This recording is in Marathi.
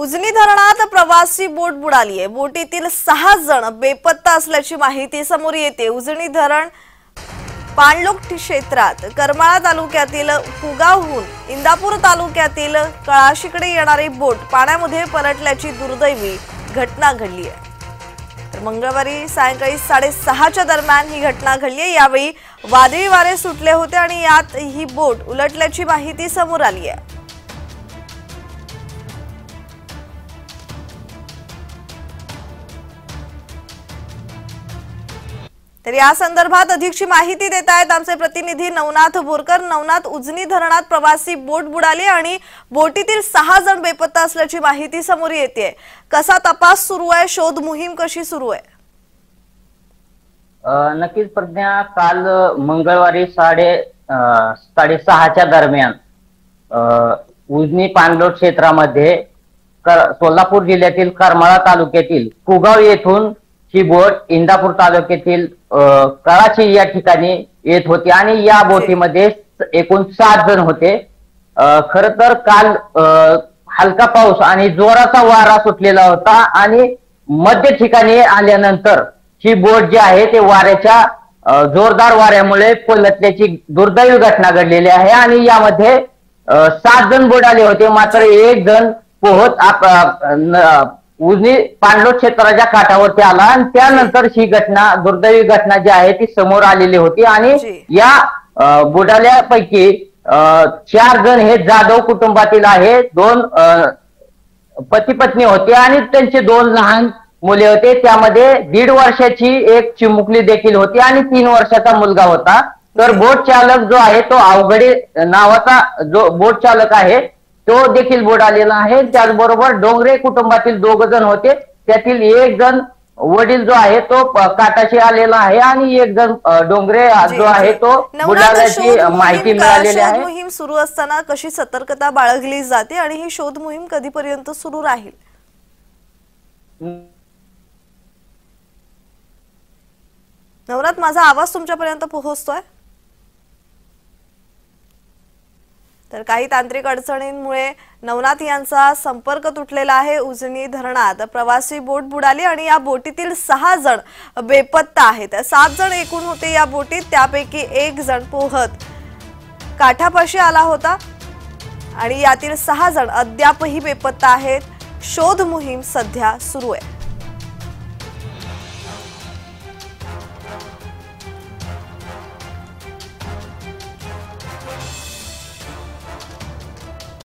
उजनी धरणात प्रवासी बोट बुडाली आहे। बोटीतील 6 जण बेपत्ता असल्याची माहिती समोर येते। उजनी धरण पाणलोट क्षेत्रात करमाळा तालुक्यातील कुगावहून इंदापूर तालुक्यातील कळाशीकडे येणारी बोट पाण्यामध्ये पलटल्याची दुर्दैवी घटना घडली आहे। तर मंगळवारी सायंकाळी 6:30च्या दरम्यान ही घटना घडली आहे। यावेळी वादळी वारे सुटले होते आणि यात ही बोट उलटल्याची माहिती समोर आली आहे। तर या संदर्भात अधिकची माहिती देत आहेत आमचे प्रतिनिधी नवनाथ बोरकर। नवनाथ, उजनी धरणात प्रवासी बोट बुडाली आणि बोटीतील 6 जण बेपत्ता असल्याची माहिती समोर येते। कसा तपास सुरू आहे? शोध मोहीम कशी सुरू आहे? नक्कीच प्रज्ञा, काल मंगळवारी 6:30च्या दरम्यान उजनी पाणलोट क्षेत्रामध्ये सोलापूर जिल्ह्यातील करमाळा तालुक्यातील कुगाव येथून ही बोट इंदापूर तालुक्यातील कळाची या ठिकाणी येत होती आणि या बोटीमध्ये एकूण 7 जण होते। खर तर काल हलका पाऊस आणि जोराचा वारा सुटलेला होता आणि मध्य ठिकाणी आल्यानंतर ही बोट जी आहे ते वाऱ्याच्या जोरदार वाऱ्यामुळे पलटल्याची दुर्दैवी घटना घडलेली आहे आणि यामध्ये 7 जण बुडाले होते, मात्र 1 जण पोहत उजनी पाणलोट क्षेत्राच्या काठावरती आला आणि त्यानंतर ही घटना दुर्दैवी घटना जी आहे ती समोर आलेली होती आणि या बुडाल्यापैकी 4 जण हे जाधव कुटुंबातील आहे। 2 पती पत्नी होते आणि त्यांचे 2 लहान मुले होते। त्यामध्ये 1.5 वर्षाची एक चिमुकली देखील होती आणि 3 वर्षाचा मुलगा होता। तर बोट चालक जो आहे तो अवघडे नावाचा जो बोट चालक आहे तो देखील बुडालेला आहे। त्याचबरोबर डोंगरे कुटुंबातील 2 जण होते, त्यातील 1 जण वडील जो आहे तो काटाशी आलेला आहे आणि 1 जण डोंगरे जो आहे तो बुडाल्याची माहिती मिळालेली आहे। शोध मोहीम सुरू असताना कशी सतर्कता बाळगली जाते आणि ही शोध मोहीम कधीपर्यंत सुरू राहील? नवनाथ, माझा आवाज तुमच्यापर्यंत पोहोचतोय? तर काही तांत्रिक अडचणींमुळे नवनाथ यांचा संपर्क तुटलेला आहे। उजनी धरणात प्रवासी बोट बुडाली आणि या बोटीतील 6 जण बेपत्ता आहेत। 7 जण एकूण होते या बोटीत, त्यापैकी 1 जण पोहत काठापाशी आला होता आणि यातील 6 जण अद्यापही बेपत्ता आहेत। शोध मोहीम सध्या सुरू आहे।